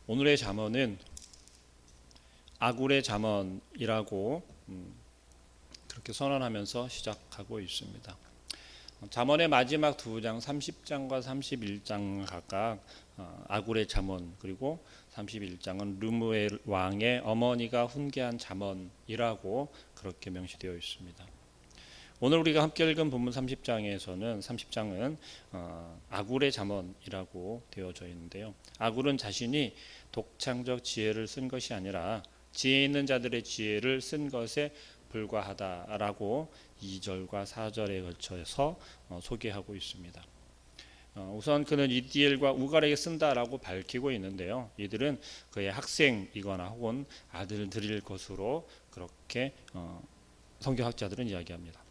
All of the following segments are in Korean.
오늘의 잠언은 아굴의 잠언이라고 그렇게 선언하면서 시작하고 있습니다. 잠언의 마지막 두 장 30장과 31장 각각 아굴의 잠언, 그리고 31장은 르무엘 왕의 어머니가 훈계한 잠언이라고 그렇게 명시되어 있습니다. 오늘 우리가 함께 읽은 본문 30장은 아굴의 잠언이라고 되어져 있는데요. 아굴은 자신이 독창적 지혜를 쓴 것이 아니라 지혜 있는 자들의 지혜를 쓴 것에 불과하다라고 2절과 4절에 걸쳐서 소개하고 있습니다. 우선 그는 이디엘과 우갈에게 쓴다라고 밝히고 있는데요. 이들은 그의 학생이거나 혹은 아들들일 것으로 그렇게 성경학자들은 이야기합니다.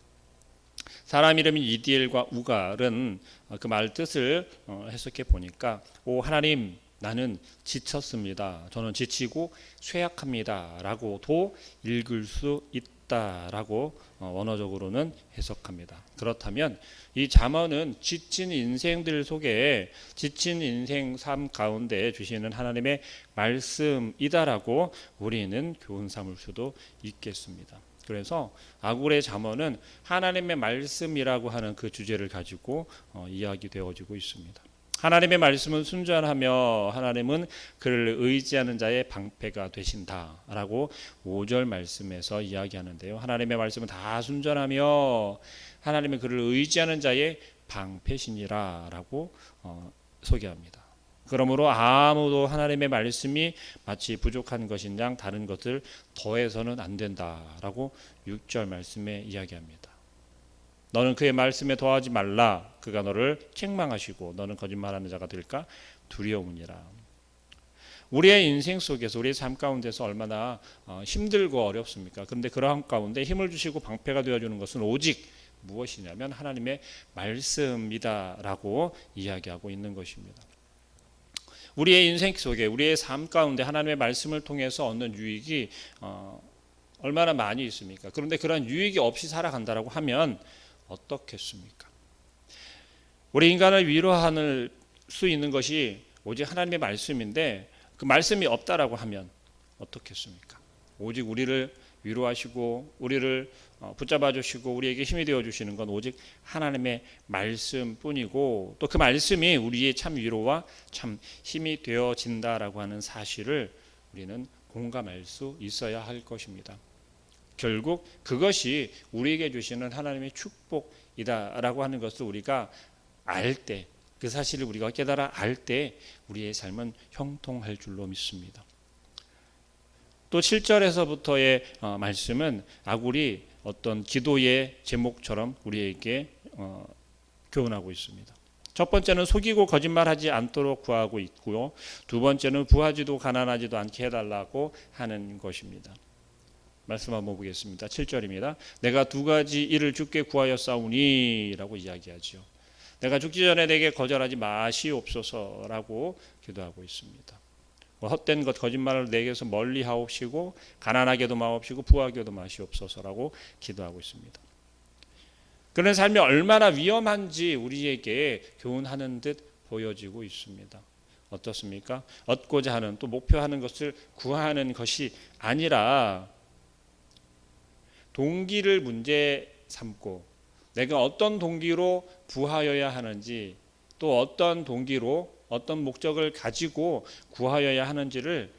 사람 이름인 이디엘과 우갈은 그 말 뜻을 해석해 보니까, 오 하나님, 나는 지쳤습니다. 저는 지치고 쇠약합니다. 라고도 읽을 수 있다라고 원어적으로는 해석합니다. 그렇다면 이 잠언은 지친 인생들 속에 지친 인생 삶 가운데 주시는 하나님의 말씀이다라고 우리는 교훈 삼을 수도 있겠습니다. 그래서 아굴의 잠언은 하나님의 말씀이라고 하는 그 주제를 가지고 이야기되어지고 있습니다. 하나님의 말씀은 순전하며 하나님은 그를 의지하는 자의 방패가 되신다라고 5절 말씀에서 이야기하는데요. 하나님의 말씀은 다 순전하며 하나님은 그를 의지하는 자의 방패시니라라고 소개합니다. 그러므로 아무도 하나님의 말씀이 마치 부족한 것인 양 다른 것을 더해서는 안 된다라고 6절 말씀에 이야기합니다. 너는 그의 말씀에 더하지 말라. 그가 너를 책망하시고 너는 거짓말하는 자가 될까 두려우니라. 우리의 인생 속에서, 우리의 삶 가운데서 얼마나 힘들고 어렵습니까? 그런데 그러한 가운데 힘을 주시고 방패가 되어주는 것은 오직 무엇이냐면 하나님의 말씀이다라고 이야기하고 있는 것입니다. 우리의 인생 속에, 우리의 삶 가운데 하나님의 말씀을 통해서 얻는 유익이 얼마나 많이 있습니까? 그런데 그런 유익이 없이 살아간다라고 하면 어떻겠습니까? 우리 인간을 위로할 수 있는 것이 오직 하나님의 말씀인데 그 말씀이 없다라고 하면 어떻겠습니까? 오직 우리를 위로하시고 우리를 붙잡아 주시고 우리에게 힘이 되어 주시는 건 오직 하나님의 말씀뿐이고, 또 그 말씀이 우리의 참 위로와 참 힘이 되어진다라고 하는 사실을 우리는 공감할 수 있어야 할 것입니다. 결국 그것이 우리에게 주시는 하나님의 축복이다라고 하는 것을 우리가 알 때, 그 사실을 우리가 깨달아 알 때 우리의 삶은 형통할 줄로 믿습니다. 또 7절에서부터의 말씀은 아굴이 어떤 기도의 제목처럼 우리에게 교훈하고 있습니다. 첫 번째는 속이고 거짓말하지 않도록 구하고 있고요. 두 번째는 부하지도 가난하지도 않게 해달라고 하는 것입니다. 말씀 한번 보겠습니다. 7절입니다. 내가 두 가지 일을 주께 구하였사오니 라고 이야기하죠. 내가 죽기 전에 내게 거절하지 마시옵소서라고 기도하고 있습니다. 헛된 것 거짓말을 내게서 멀리 하옵시고 가난하게도 마옵시고 부하게도 마시옵소서라고 기도하고 있습니다. 그런 삶이 얼마나 위험한지 우리에게 교훈하는 듯 보여지고 있습니다. 어떻습니까? 얻고자 하는, 또 목표하는 것을 구하는 것이 아니라 동기를 문제 삼고 내가 어떤 동기로 부하여야 하는지, 또 어떤 동기로 어떤 목적을 가지고 구하여야 하는지를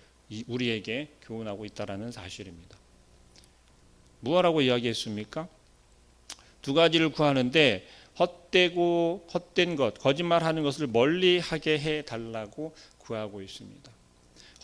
우리에게 교훈하고 있다는 사실입니다. 무엇라고 이야기했습니까? 두 가지를 구하는데 헛되고 헛된 것, 거짓말하는 것을 멀리하게 해달라고 구하고 있습니다.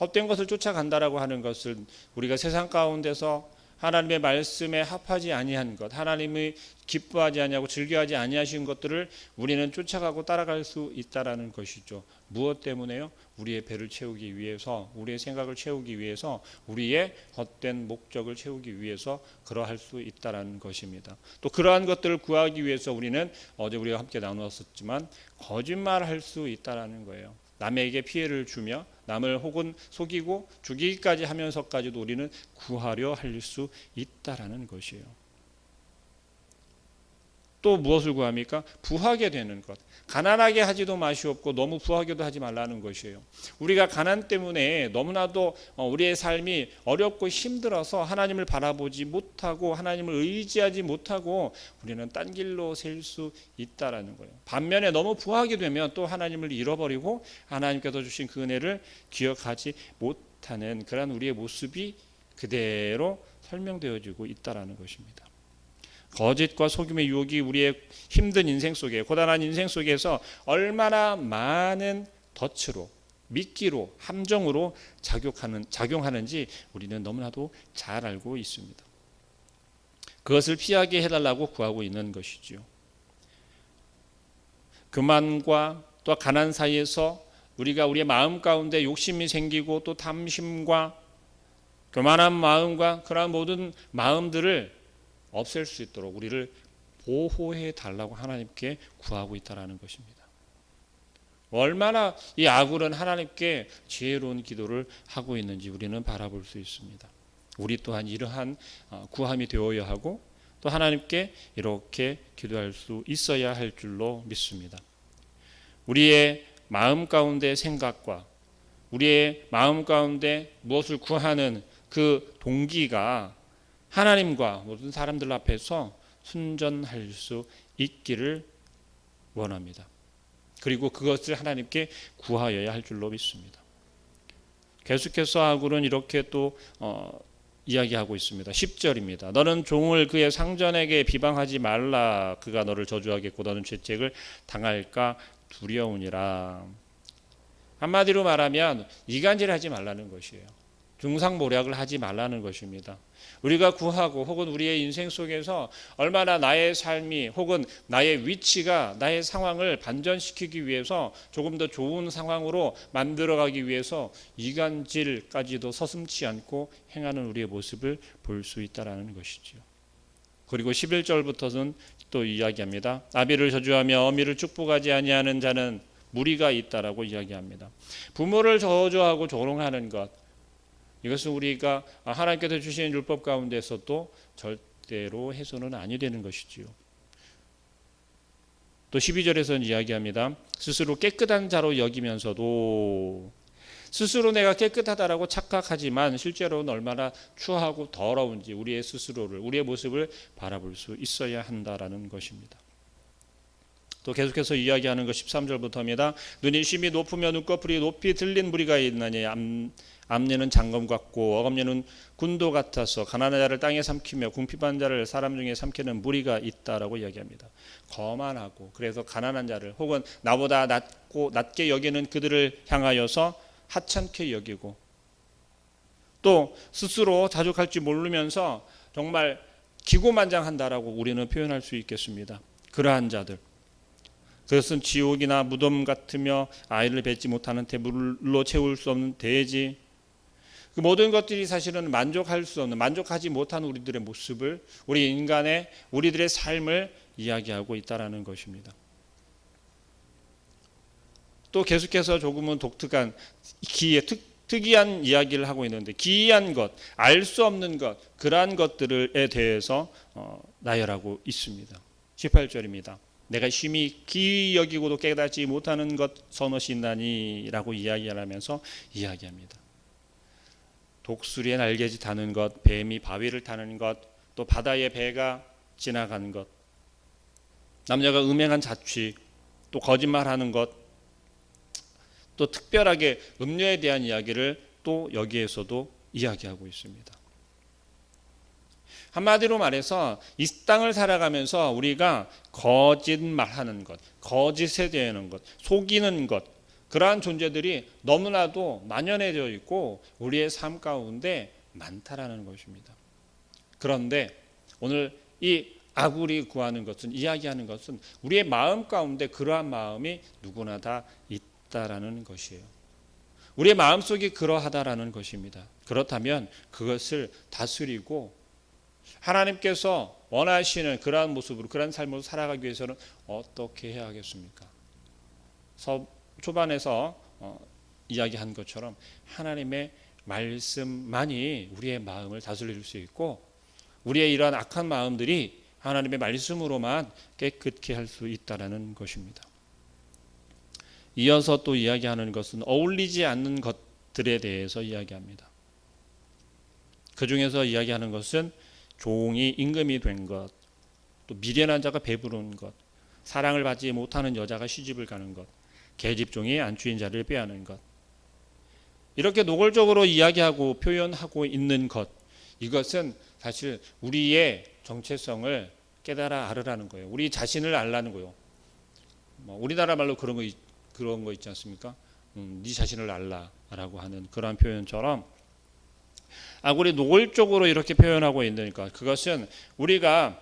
헛된 것을 쫓아간다라고 하는 것은 우리가 세상 가운데서 하나님의 말씀에 합하지 아니한 것, 하나님이 기뻐하지 아니하고 즐겨하지 아니하신 것들을 우리는 쫓아가고 따라갈 수 있다라는 것이죠. 무엇 때문에요? 우리의 배를 채우기 위해서, 우리의 생각을 채우기 위해서, 우리의 헛된 목적을 채우기 위해서 그러할 수 있다라는 것입니다. 또 그러한 것들을 구하기 위해서 우리는 어제 우리가 함께 나누었었지만 거짓말할 수 있다라는 거예요. 남에게 피해를 주며 남을 혹은 속이고 죽이기까지 하면서까지도 우리는 구하려 할 수 있다라는 것이에요. 또 무엇을 구합니까? 부하게 되는 것. 가난하게 하지도 마시옵고 너무 부하게도 하지 말라는 것이에요. 우리가 가난 때문에 너무나도 우리의 삶이 어렵고 힘들어서 하나님을 바라보지 못하고 하나님을 의지하지 못하고 우리는 딴 길로 셀 수 있다라는 거예요. 반면에 너무 부하게 되면 또 하나님을 잃어버리고 하나님께서 주신 그 은혜를 기억하지 못하는 그런 우리의 모습이 그대로 설명되어지고 있다라는 것입니다. 거짓과 속임의 유혹이 우리의 힘든 인생 속에, 고단한 인생 속에서 얼마나 많은 덫으로, 미끼로, 함정으로 작용하는지 우리는 너무나도 잘 알고 있습니다. 그것을 피하게 해달라고 구하고 있는 것이지요. 교만과 또 가난 사이에서 우리가 우리의 마음 가운데 욕심이 생기고 또 탐심과 교만한 마음과 그러한 모든 마음들을 없앨 수 있도록 우리를 보호해 달라고 하나님께 구하고 있다는 것입니다. 얼마나 이 아굴은 하나님께 지혜로운 기도를 하고 있는지 우리는 바라볼 수 있습니다. 우리 또한 이러한 구함이 되어야 하고 또 하나님께 이렇게 기도할 수 있어야 할 줄로 믿습니다. 우리의 마음 가운데 생각과 우리의 마음 가운데 무엇을 구하는 그 동기가 하나님과 모든 사람들 앞에서 순전할 수 있기를 원합니다. 그리고 그것을 하나님께 구하여야 할 줄로 믿습니다. 계속해서 아굴은 이렇게 또 이야기하고 있습니다. 10절입니다. 너는 종을 그의 상전에게 비방하지 말라. 그가 너를 저주하겠고 너는 죄책을 당할까 두려우니라. 한마디로 말하면 이간질하지 말라는 것이에요. 중상모략을 하지 말라는 것입니다. 우리가 구하고 혹은 우리의 인생 속에서 얼마나 나의 삶이 혹은 나의 위치가 나의 상황을 반전시키기 위해서 조금 더 좋은 상황으로 만들어가기 위해서 이간질까지도 서슴지 않고 행하는 우리의 모습을 볼 수 있다는 것이지요. 그리고 11절부터는 또 이야기합니다. 아비를 저주하며 어미를 축복하지 아니하는 자는 무리가 있다라고 이야기합니다. 부모를 저주하고 조롱하는 것, 이것은 우리가 하나님께서 주신 율법 가운데서도 절대로 해서는 아니 되는 것이지요. 또 12절에서는 이야기합니다. 스스로 깨끗한 자로 여기면서도 스스로 내가 깨끗하다라고 착각하지만 실제로는 얼마나 추하고 더러운지 우리의 스스로를, 우리의 모습을 바라볼 수 있어야 한다라는 것입니다. 또 계속해서 이야기하는 것 13절부터입니다. 눈이 심히 높으며 눈꺼풀이 높이 들린 무리가 있나니 암내는 장검 같고 어검내는 군도 같아서 가난한 자를 땅에 삼키며 궁핍한 자를 사람 중에 삼키는 무리가 있다라고 이야기합니다. 거만하고 그래서 가난한 자를 혹은 나보다 낮게 여기는 그들을 향하여서 하찮게 여기고 또 스스로 자족할 줄 모르면서 정말 기고만장한다라고 우리는 표현할 수 있겠습니다. 그러한 자들, 그것은 지옥이나 무덤 같으며 아이를 뵙지 못하는 물로 채울 수 없는 돼지, 그 모든 것들이 사실은 만족할 수 없는, 만족하지 못하는 우리들의 모습을, 우리들의 삶을 이야기하고 있다라는 것입니다. 또 계속해서 조금은 독특한 특이한 이야기를 하고 있는데, 기이한 것, 알 수 없는 것, 그러한 것들에 대해서 나열하고 있습니다. 18절입니다. 내가 심히 기이 여기고도 깨닫지 못하는 것 서너시 있나니 라고 이야기하면서 이야기합니다. 독수리의 날개짓 타는 것, 뱀이 바위를 타는 것, 또 바다의 배가 지나가는 것, 남녀가 음행한 자취, 또 거짓말하는 것, 또 특별하게 음료에 대한 이야기를 또 여기에서도 이야기하고 있습니다. 한마디로 말해서 이 땅을 살아가면서 우리가 거짓말하는 것, 거짓에 대하는 것, 속이는 것, 그러한 존재들이 너무나도 만연해져 있고 우리의 삶 가운데 많다라는 것입니다. 그런데 오늘 이 아굴이 구하는 것은, 이야기하는 것은 우리의 마음 가운데 그러한 마음이 누구나 다 있다라는 것이에요. 우리의 마음속이 그러하다라는 것입니다. 그렇다면 그것을 다스리고 하나님께서 원하시는 그러한 모습으로, 그러한 삶으로 살아가기 위해서는 어떻게 해야 하겠습니까? 초반에서 이야기한 것처럼 하나님의 말씀만이 우리의 마음을 다스릴 수 있고, 우리의 이러한 악한 마음들이 하나님의 말씀으로만 깨끗게 할 수 있다라는 것입니다. 이어서 또 이야기하는 것은 어울리지 않는 것들에 대해서 이야기합니다. 그 중에서 이야기하는 것은 종이 임금이 된 것, 또 미련한 자가 배부른 것, 사랑을 받지 못하는 여자가 시집을 가는 것, 계집종이 안주인 자를 빼앗는 것, 이렇게 노골적으로 이야기하고 표현하고 있는 것, 이것은 사실 우리의 정체성을 깨달아 알으라는 거예요. 우리 자신을 알라는 거예요. 우리나라 말로 그런 거 있지 않습니까? 네 자신을 알라라고 하는 그런 표현처럼 우리 노골적으로 이렇게 표현하고 있으니까 그것은 우리가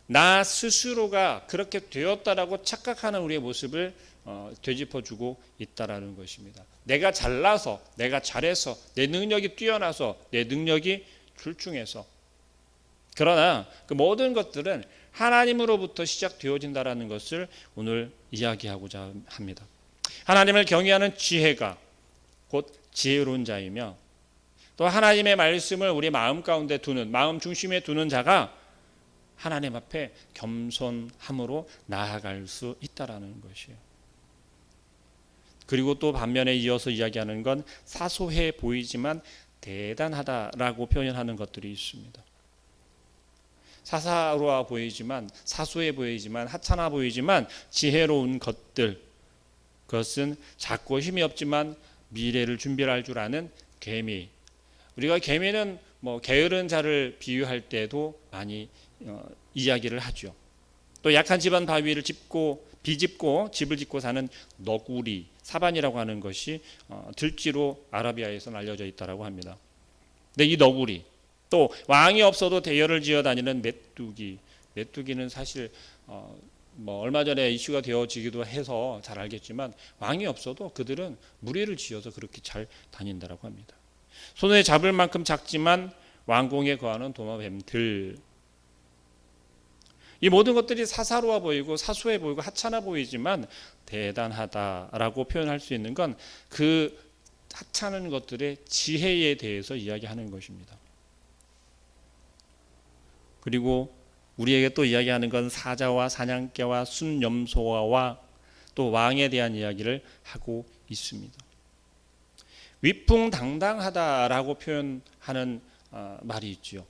나 스스로가 그렇게 되었다라고 착각하는 우리의 모습을 되짚어주고 있다라는 것입니다. 내가 잘나서, 내가 잘해서, 내 능력이 뛰어나서, 내 능력이 출중해서, 그러나 그 모든 것들은 하나님으로부터 시작되어진다라는 것을 오늘 이야기하고자 합니다. 하나님을 경외하는 지혜가 곧 지혜로운 자이며, 또 하나님의 말씀을 우리 마음 가운데 두는, 마음 중심에 두는 자가 하나님 앞에 겸손함으로 나아갈 수 있다라는 것이에요. 그리고 또 반면에 이어서 이야기하는 건 사소해 보이지만 대단하다라고 표현하는 것들이 있습니다. 사사로워 보이지만, 사소해 보이지만, 하찮아 보이지만 지혜로운 것들, 그것은 작고 힘이 없지만 미래를 준비할 줄 아는 개미. 우리가 개미는 게으른 자를 비유할 때도 많이 이야기를 하죠. 또 약한 집안 바위를 비집고 집을 짓고 사는 너구리, 사반이라고 하는 것이 들쥐로 아라비아에서는 알려져 있다고 합니다. 근데 이 너구리, 또 왕이 없어도 대열을 지어 다니는 메뚜기는 사실 얼마 전에 이슈가 되어지기도 해서 잘 알겠지만 왕이 없어도 그들은 무리를 지어서 그렇게 잘 다닌다고 합니다. 손에 잡을 만큼 작지만 왕궁에 거하는 도마뱀들, 이 모든 것들이 사사로워 보이고 사소해 보이고 하찮아 보이지만 대단하다라고 표현할 수 있는 건 그 하찮은 것들의 지혜에 대해서 이야기하는 것입니다. 그리고 우리에게 또 이야기하는 건 사자와 사냥개와 순염소와 또 왕에 대한 이야기를 하고 있습니다. 위풍당당하다라고 표현하는 말이 있죠.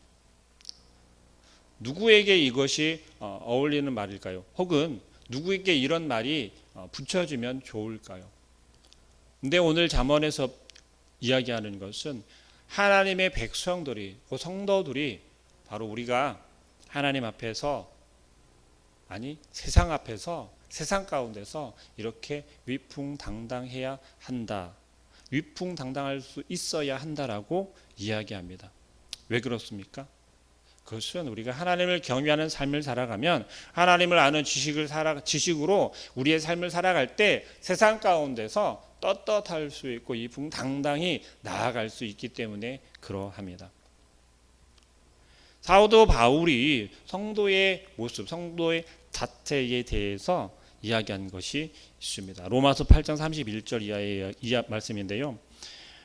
누구에게 이것이 어울리는 말일까요? 혹은 누구에게 이런 말이 붙여지면 좋을까요? 근데 오늘 잠언에서 이야기하는 것은 하나님의 백성들이, 그 성도들이 바로 우리가 하나님 앞에서, 아니 세상 앞에서, 세상 가운데서 이렇게 위풍당당해야 한다, 위풍당당할 수 있어야 한다라고 이야기합니다. 왜 그렇습니까? 그것은 우리가 하나님을 경외하는 삶을 살아가면, 하나님을 아는 지식으로 우리의 삶을 살아갈 때 세상 가운데서 떳떳할 수 있고 위풍당당히 나아갈 수 있기 때문에 그러합니다. 사도 바울이 성도의 모습, 성도의 자태에 대해서 이야기한 것이 있습니다. 로마서 8장 31절 이하의 말씀인데요.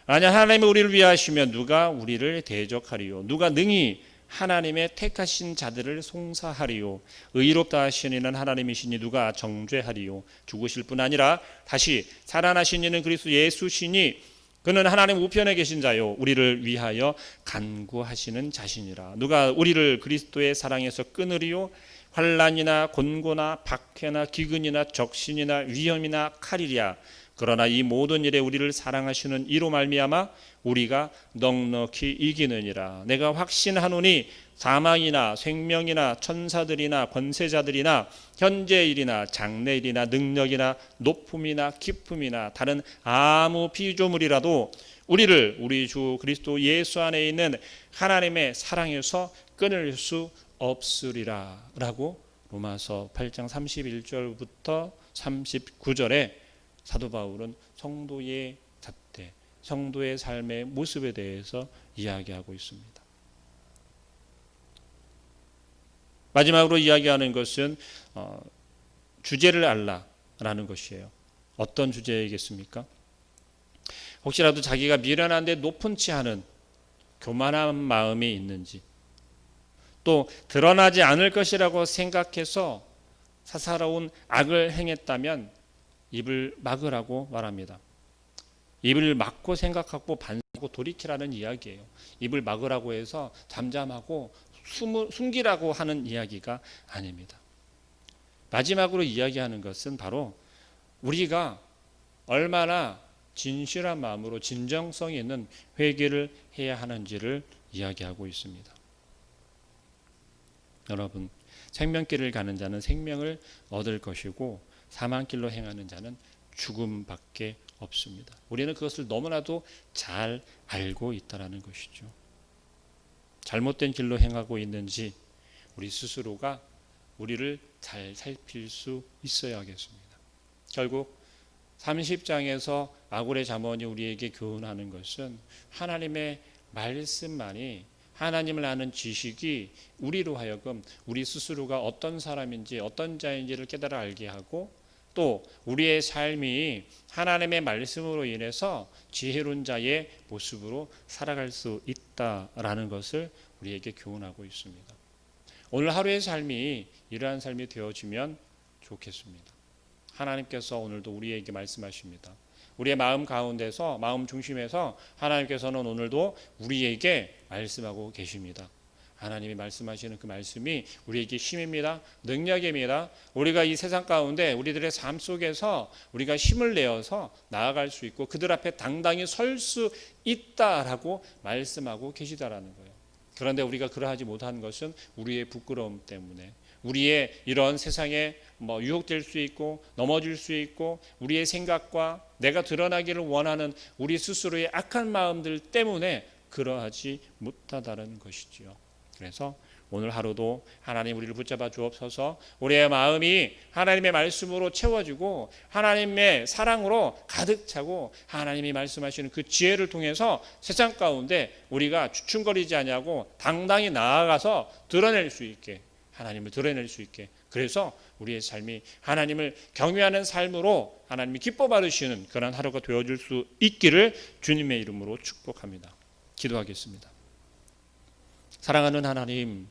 만약 하나님이 우리를 위하시면 누가 우리를 대적하리요? 누가 능히 하나님의 택하신 자들을 송사하리요? 의롭다 하신 이는 하나님이시니 누가 정죄하리요? 죽으실 뿐 아니라 다시 살아나신 이는 그리스도 예수시니 그는 하나님 우편에 계신 자요 우리를 위하여 간구하시는 자신이라. 누가 우리를 그리스도의 사랑에서 끊으리요? 환난이나 곤고나 박해나 기근이나 적신이나 위험이나 칼이랴. 그러나 이 모든 일에 우리를 사랑하시는 이로 말미암아 우리가 넉넉히 이기느니라. 내가 확신하노니 사망이나 생명이나 천사들이나 권세자들이나 현재일이나 장래일이나 능력이나 높음이나 깊음이나 다른 아무 피조물이라도 우리를 우리 주 그리스도 예수 안에 있는 하나님의 사랑에서 끊을 수 없으리라 라고 로마서 8장 31절부터 39절에 사도 바울은 성도의 잣대, 성도의 삶의 모습에 대해서 이야기하고 있습니다. 마지막으로 이야기하는 것은 주제를 알라라는 것이에요. 어떤 주제이겠습니까? 혹시라도 자기가 미련한데 높은 치 않은 교만한 마음이 있는지, 또 드러나지 않을 것이라고 생각해서 사사로운 악을 행했다면 입을 막으라고 말합니다. 입을 막고 생각하고 반성하고 돌이키라는 이야기예요. 입을 막으라고 해서 잠잠하고 숨기라고 하는 이야기가 아닙니다. 마지막으로 이야기하는 것은 바로 우리가 얼마나 진실한 마음으로 진정성 있는 회개를 해야 하는지를 이야기하고 있습니다. 여러분, 생명길을 가는 자는 생명을 얻을 것이고 사망길로 행하는 자는 죽음밖에 없습니다. 우리는 그것을 너무나도 잘 알고 있다는 것이죠. 잘못된 길로 행하고 있는지 우리 스스로가 우리를 잘 살필 수 있어야겠습니다. 결국 30장에서 아굴의 잠언이 우리에게 교훈하는 것은 하나님의 말씀만이, 하나님을 아는 지식이 우리로 하여금 우리 스스로가 어떤 사람인지 어떤 자인지를 깨달아 알게 하고, 또 우리의 삶이 하나님의 말씀으로 인해서 지혜로운 자의 모습으로 살아갈 수 있다라는 것을 우리에게 교훈하고 있습니다. 오늘 하루의 삶이 이러한 삶이 되어지면 좋겠습니다. 하나님께서 오늘도 우리에게 말씀하십니다. 우리의 마음 가운데서, 마음 중심에서 하나님께서는 오늘도 우리에게 말씀하고 계십니다. 하나님이 말씀하시는 그 말씀이 우리에게 힘입니다. 능력입니다. 우리가 이 세상 가운데 우리들의 삶 속에서 우리가 힘을 내어서 나아갈 수 있고 그들 앞에 당당히 설 수 있다라고 말씀하고 계시다라는 거예요. 그런데 우리가 그러하지 못한 것은 우리의 부끄러움 때문에, 우리의 이런 세상에 유혹될 수 있고 넘어질 수 있고 우리의 생각과 내가 드러나기를 원하는 우리 스스로의 악한 마음들 때문에 그러하지 못하다는 것이지요. 그래서 오늘 하루도 하나님 우리를 붙잡아 주옵소서. 우리의 마음이 하나님의 말씀으로 채워지고 하나님의 사랑으로 가득 차고 하나님이 말씀하시는 그 지혜를 통해서 세상 가운데 우리가 주춤거리지 아니하고 당당히 나아가서 드러낼 수 있게, 하나님을 드러낼 수 있게, 그래서 우리의 삶이 하나님을 경외하는 삶으로 하나님이 기뻐 받으시는 그런 하루가 되어줄 수 있기를 주님의 이름으로 축복합니다. 기도하겠습니다. 사랑하는 하나님,